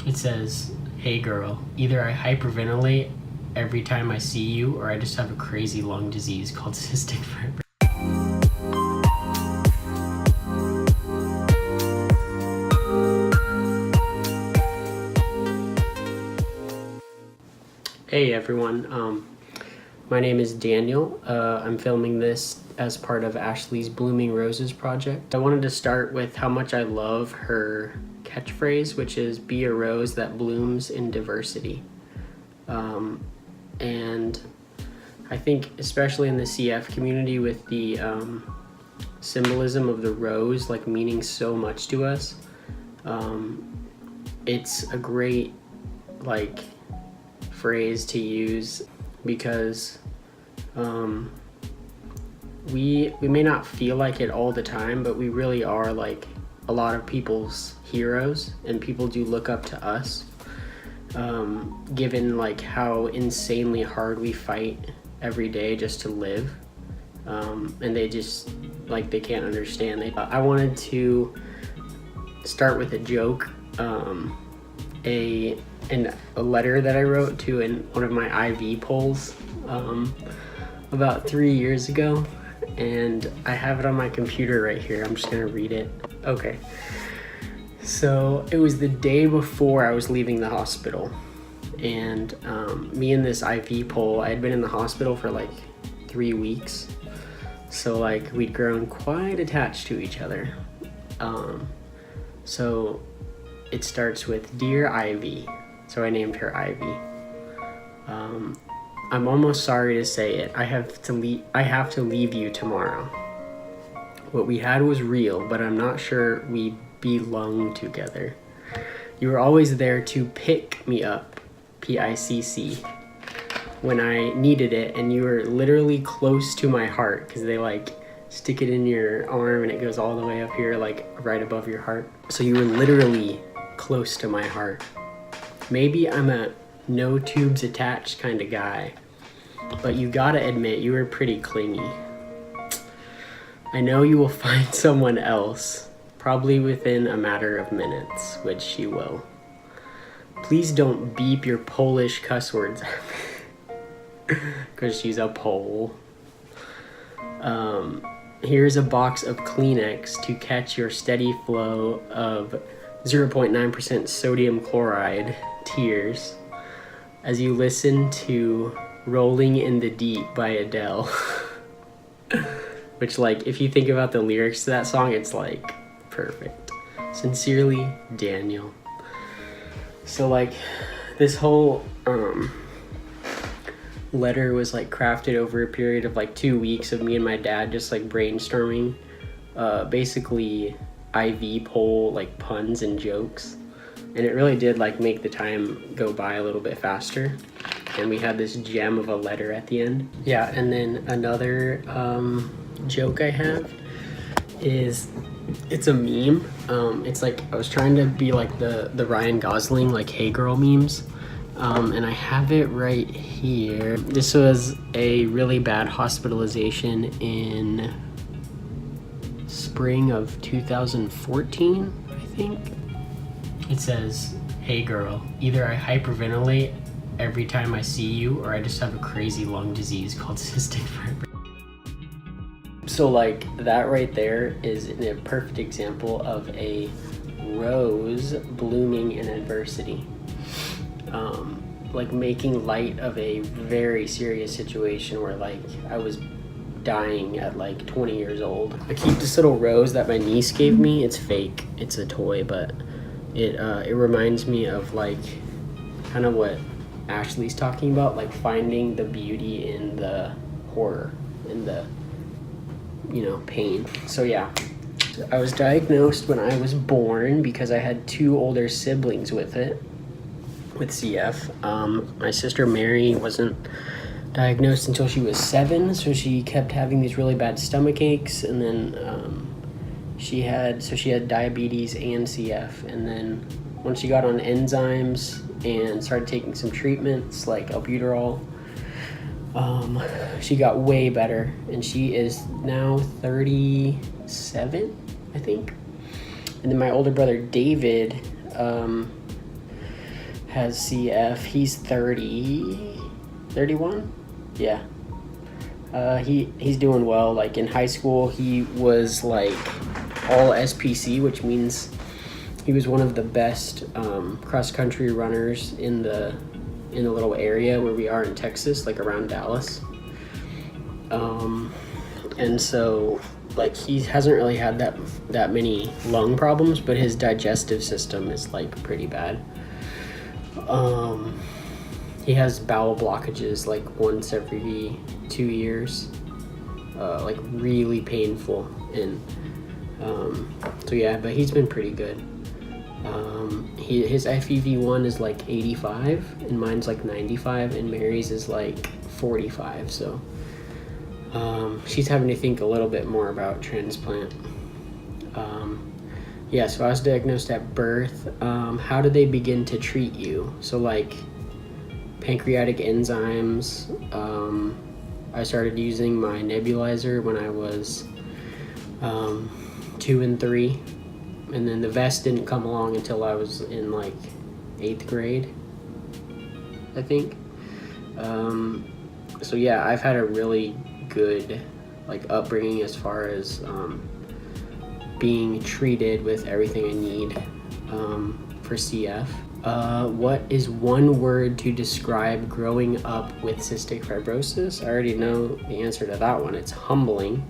It says, "Hey girl, either I hyperventilate every time I see you or I just have a crazy lung disease called cystic fibrosis." Hey everyone, my name is Daniel. I'm filming this as part of Ashley's Blooming Roses project. I wanted to start with how much I love her catchphrase, which is "be a rose that blooms in diversity." And I think especially in the CF community with the symbolism of the rose like meaning so much to us, it's a great like phrase to use because we may not feel like it all the time, but we really are like a lot of people's heroes, and people do look up to us, given like how insanely hard we fight every day just to live, and they just like they can't understand. I wanted to start with a joke, a letter that I wrote to in one of my IV polls about 3 years ago, and I have it on my computer right here. I'm just gonna read it. Okay, so it was the day before I was leaving the hospital, and me and this IV poll, I had been in the hospital for like 3 weeks, so like we'd grown quite attached to each other. So it starts with "Dear Ivy," so I named her Ivy. "I'm almost sorry to say it. I have to leave you tomorrow. What we had was real, but I'm not sure we belong together. You were always there to pick me up, PICC, when I needed it, and you were literally close to my heart," because they like stick it in your arm and it goes all the way up here, like right above your heart. So you were literally close to my heart. Maybe I'm a no tubes attached kind of guy, but you gotta admit you were pretty clingy. I know you will find someone else, probably within a matter of minutes, which she will. Please don't beep your Polish cuss words at me," because she's a Pole. "Here's a box of Kleenex to catch your steady flow of 0.9% sodium chloride tears as you listen to Rolling in the Deep by Adele." Which, like, if you think about the lyrics to that song, it's like perfect. "Sincerely, Daniel." So like this whole letter was like crafted over a period of like 2 weeks of me and my dad just like brainstorming basically IV poll like puns and jokes, and it really did like make the time go by a little bit faster, and we had this gem of a letter at the end. Yeah, and then another joke I have is, it's a meme. It's like I was trying to be like the Ryan Gosling like "Hey Girl" memes, and I have it right here. This was a really bad hospitalization in spring of 2014, I think. It says, "Hey girl, either I hyperventilate every time I see you or I just have a crazy lung disease called cystic fibrosis." So like that right there is a perfect example of a rose blooming in adversity. Like making light of a very serious situation where like I was dying at like 20 years old. I keep this little rose that my niece gave me. It's fake, it's a toy, but it reminds me of like kind of what Ashley's talking about, like finding the beauty in the horror, in the, you know, pain. So yeah, I was diagnosed when I was born because I had 2 older siblings with CF. My sister Mary wasn't diagnosed until she was 7, so she kept having these really bad stomach aches, and then she had diabetes and CF, and then once she got on enzymes and started taking some treatments like albuterol, she got way better, and she is now 37, I think. And then my older brother David, has CF. He's 30, 31? Yeah. He's doing well. Like in high school, he was like all SPC, which means he was one of the best cross-country runners in the little area where we are in Texas, like around Dallas. And so like he hasn't really had that many lung problems, but his digestive system is like pretty bad. He has bowel blockages like once every 2 years, like really painful. And so yeah, but he's been pretty good. His FEV1 is like 85 and mine's like 95 and Mary's is like 45. So she's having to think a little bit more about transplant. Yeah, so I was diagnosed at birth. How do they begin to treat you? So like pancreatic enzymes. I started using my nebulizer when I was 2 and 3. And then the vest didn't come along until I was in like 8th grade, I think. So yeah, I've had a really good like upbringing as far as being treated with everything I need for CF. What is one word to describe growing up with cystic fibrosis? I already know the answer to that one. It's humbling.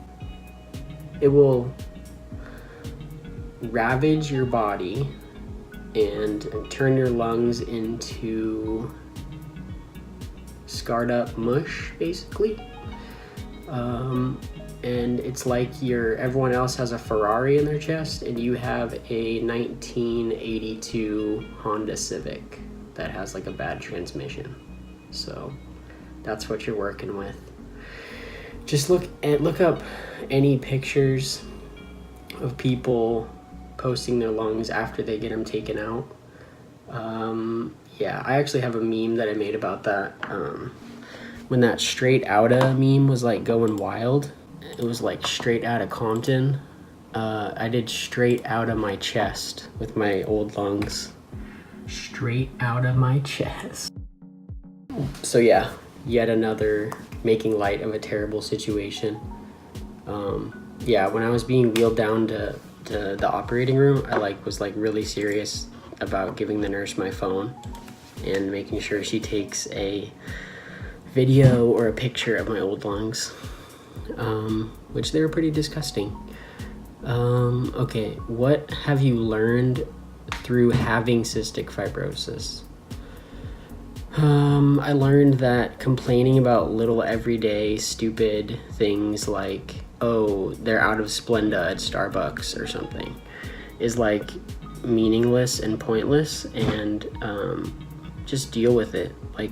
It will ravage your body and turn your lungs into scarred up mush, basically. And it's like everyone else has a Ferrari in their chest and you have a 1982 Honda Civic that has like a bad transmission. So that's what you're working with. Just look up any pictures of people posting their lungs after they get them taken out. Yeah, I actually have a meme that I made about that. When that straight outta meme was like going wild, it was like straight out of Compton. I did straight out of my chest with my old lungs. Straight out of my chest. So yeah, yet another making light of a terrible situation. Yeah, when I was being wheeled down to the operating room, I was really serious about giving the nurse my phone and making sure she takes a video or a picture of my old lungs, which they were pretty disgusting. Okay, what have you learned through having cystic fibrosis? I learned that complaining about little everyday stupid things like, oh, they're out of Splenda at Starbucks or something, is like meaningless and pointless, and just deal with it. Like,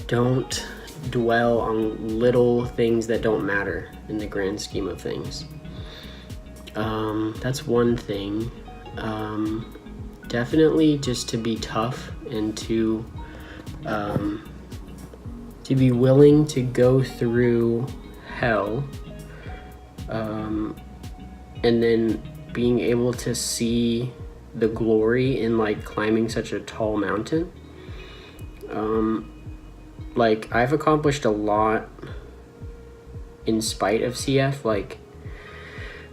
don't dwell on little things that don't matter in the grand scheme of things. That's one thing. Definitely just to be tough and to be willing to go through hell, and then being able to see the glory in like climbing such a tall mountain. Like, I've accomplished a lot in spite of CF. Like,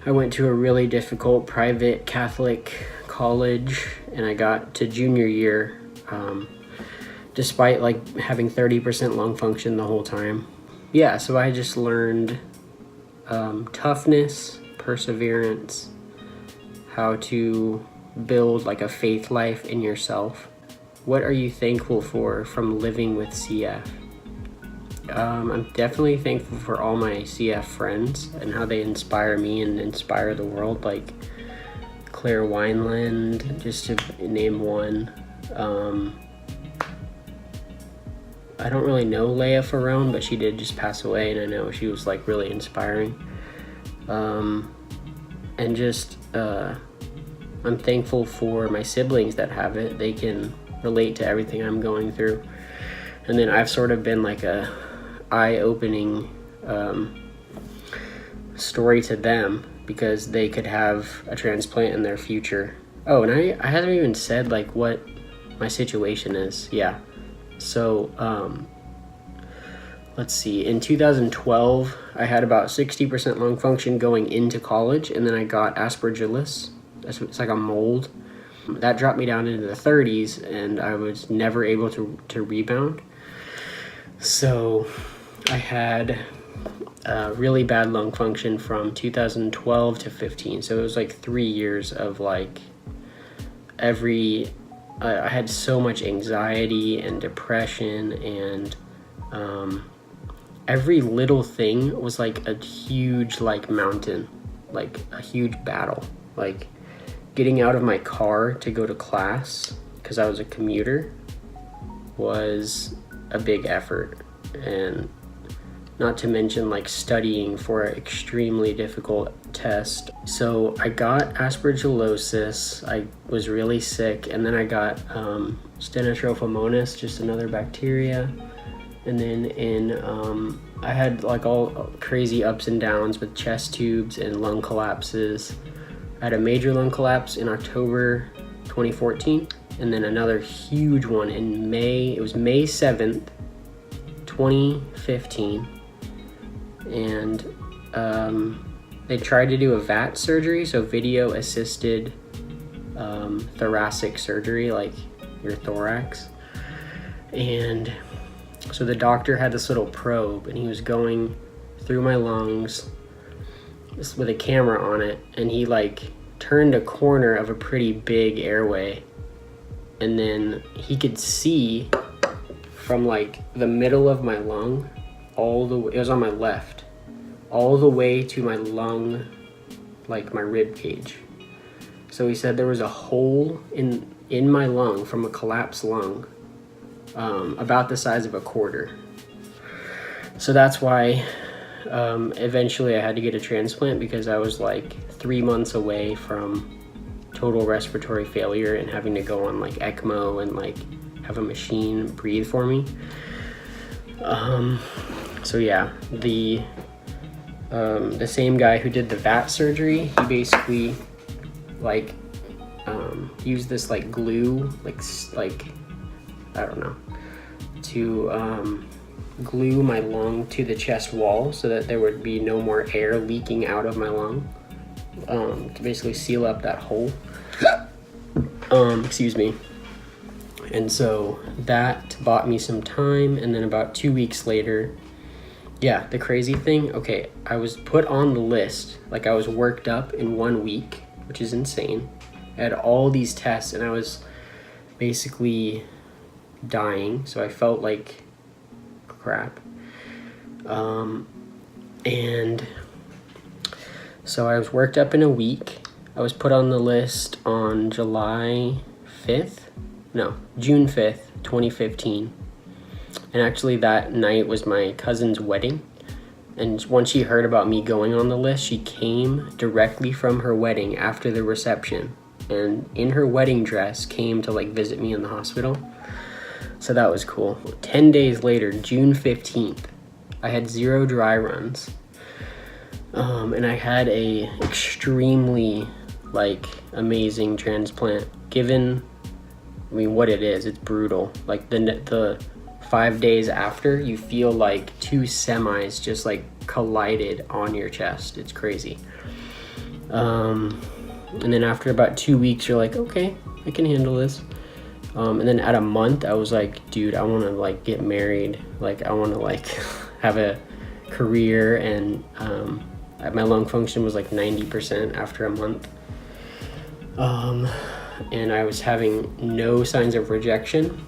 I went to a really difficult private Catholic college and I got to junior year, despite like having 30% lung function the whole time. Yeah, so I just learned toughness, perseverance, how to build like a faith life in yourself. What are you thankful for from living with CF? I'm definitely thankful for all my CF friends and how they inspire me and inspire the world, like Claire Wineland, just to name one. I don't really know Leia Ferrone, but she did just pass away, and I know she was like really inspiring. And just I'm thankful for my siblings that have it. They can relate to everything I'm going through. And then I've sort of been like a eye-opening story to them because they could have a transplant in their future. Oh, and I haven't even said like what my situation is. Yeah. So, let's see. In 2012, I had about 60% lung function going into college, and then I got aspergillus. It's like a mold. That dropped me down into the 30s, and I was never able to rebound. So I had really bad lung function from 2012 to 15. So it was like 3 years of like I had so much anxiety and depression, and every little thing was like a huge like mountain, like a huge battle. Like getting out of my car to go to class, because I was a commuter, was a big effort. And not to mention like studying for an extremely difficult test. So I got aspergillosis. I was really sick, and then I got stenotrophomonas, just another bacteria. And then I had like all crazy ups and downs with chest tubes and lung collapses. I had a major lung collapse in October 2014, and then another huge one in May. It was May 7th, 2015. And they tried to do a VAT surgery, so video assisted thoracic surgery, like your thorax. And so the doctor had this little probe, and he was going through my lungs with a camera on it, and he like turned a corner of a pretty big airway, and then he could see from like the middle of my lung all the way, it was on my left, all the way to my lung, like my rib cage. So he said there was a hole in my lung from a collapsed lung, about the size of a quarter. So that's why eventually I had to get a transplant, because I was like 3 months away from total respiratory failure and having to go on like ECMO and like have a machine breathe for me. So yeah, the same guy who did the VAT surgery, he basically like used this like glue, like I don't know, to glue my lung to the chest wall so that there would be no more air leaking out of my lung, to basically seal up that hole. Excuse me. And so that bought me some time, and then about 2 weeks later, yeah, the crazy thing, okay, I was put on the list, like I was worked up in 1 week, which is insane. I had all these tests, and I was basically dying, so I felt like crap. And so I was worked up in a week. I was put on the list on June 5th, 2015. And actually that night was my cousin's wedding. And once she heard about me going on the list, she came directly from her wedding after the reception, and in her wedding dress came to like visit me in the hospital. So that was cool. 10 days later, June 15th, I had 0 dry runs. And I had a extremely like amazing transplant. Given, I mean, what it is, it's brutal. Like the 5 days after, you feel like 2 semis just like collided on your chest. It's crazy. And then after about 2 weeks, you're like, okay, I can handle this. And then at a month, I was like, dude, I want to like get married. Like I want to like have a career. And my lung function was like 90% after a month. And I was having no signs of rejection.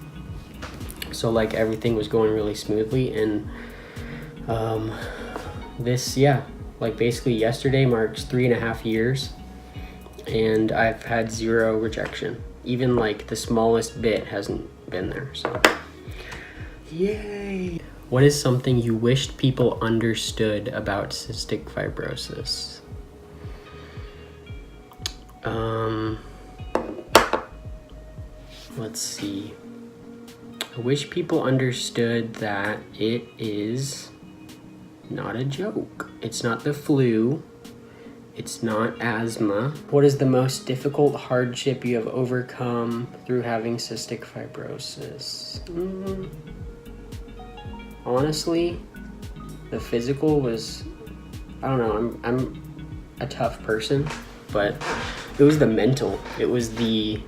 So like everything was going really smoothly. And like basically yesterday marks 3.5 years. And I've had 0 rejection. Even like the smallest bit hasn't been there, so yay. What is something you wished people understood about cystic fibrosis? Let's see. I wish people understood that it is not a joke. It's not the flu. It's not asthma. What is the most difficult hardship you have overcome through having cystic fibrosis? Honestly, the physical was, I don't know, I'm a tough person, but it was the mental. It was the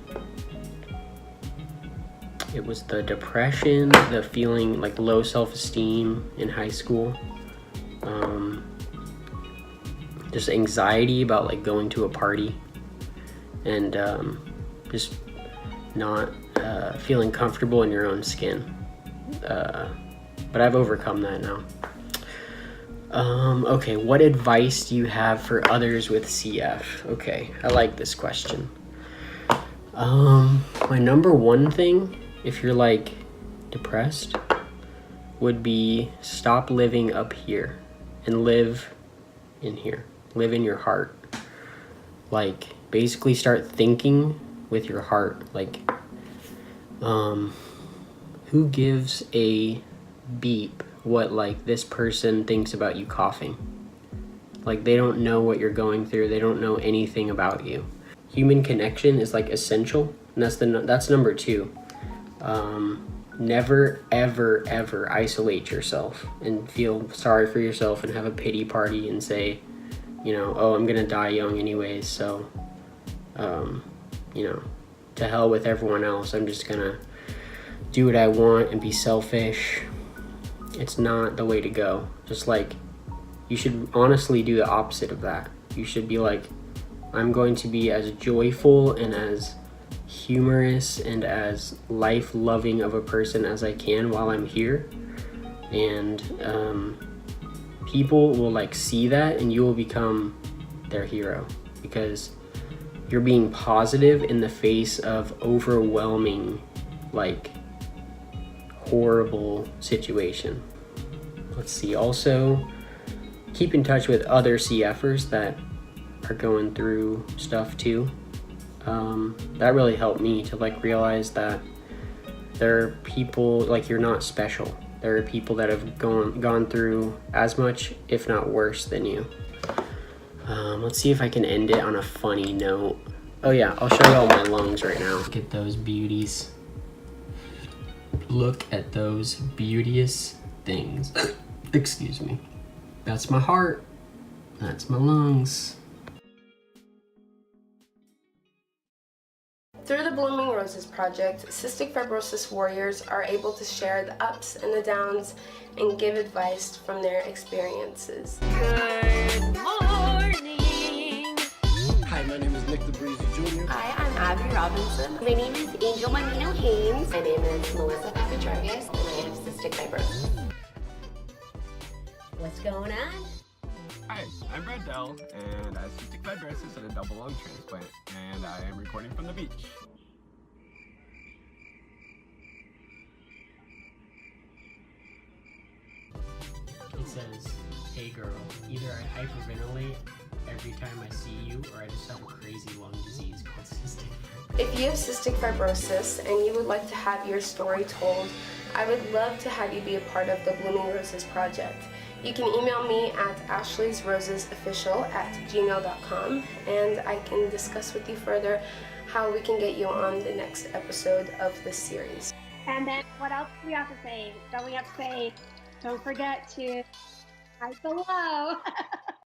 depression, the feeling like low self-esteem in high school. Just anxiety about like going to a party, and just not feeling comfortable in your own skin. But I've overcome that now. Okay, what advice do you have for others with CF? Okay, I like this question. My number one thing, if you're like depressed, would be stop living up here and live in here. Live in your heart. Like, basically start thinking with your heart. Like, who gives a beep what like this person thinks about you coughing? Like, they don't know what you're going through. They don't know anything about you. Human connection is like essential, and that's number two. Never ever ever isolate yourself and feel sorry for yourself and have a pity party and say, you know, oh, I'm gonna die young anyways, so you know, to hell with everyone else. I'm just gonna do what I want and be selfish. It's not the way to go. Just like, you should honestly do the opposite of that. You should be like, I'm going to be as joyful and as humorous and as life-loving of a person as I can while I'm here. And people will like see that, and you will become their hero, because you're being positive in the face of overwhelming, like, horrible situation. Let's see, also keep in touch with other CFers that are going through stuff too. That really helped me to like realize that there are people, like, you're not special. There are people that have gone through as much, if not worse, than you. Let's see if I can end it on a funny note. Oh yeah, I'll show you all my lungs right now. Look at those beauties. Look at those beauteous things. Excuse me. That's my heart. That's my lungs. Through the Blooming Roses Project, cystic fibrosis warriors are able to share the ups and the downs and give advice from their experiences. Good morning! Hi, my name is Nick DeBreezy Jr. Hi, I'm Abby Robinson. My name is Angel Manino Haynes. My name is Melissa Papatragas, and I have cystic fibrosis. What's going on? Hi, I'm Brad Dell, and I have cystic fibrosis and a double lung transplant, and I am recording from the beach. It says, hey girl, either I hyperventilate every time I see you, or I just have a crazy lung disease called cystic fibrosis. If you have cystic fibrosis and you would like to have your story told, I would love to have you be a part of the Blooming Roses Project. You can email me at ashleysrosesofficial@gmail.com, and I can discuss with you further how we can get you on the next episode of this series. And then what else do we have to say? Don't forget to write below.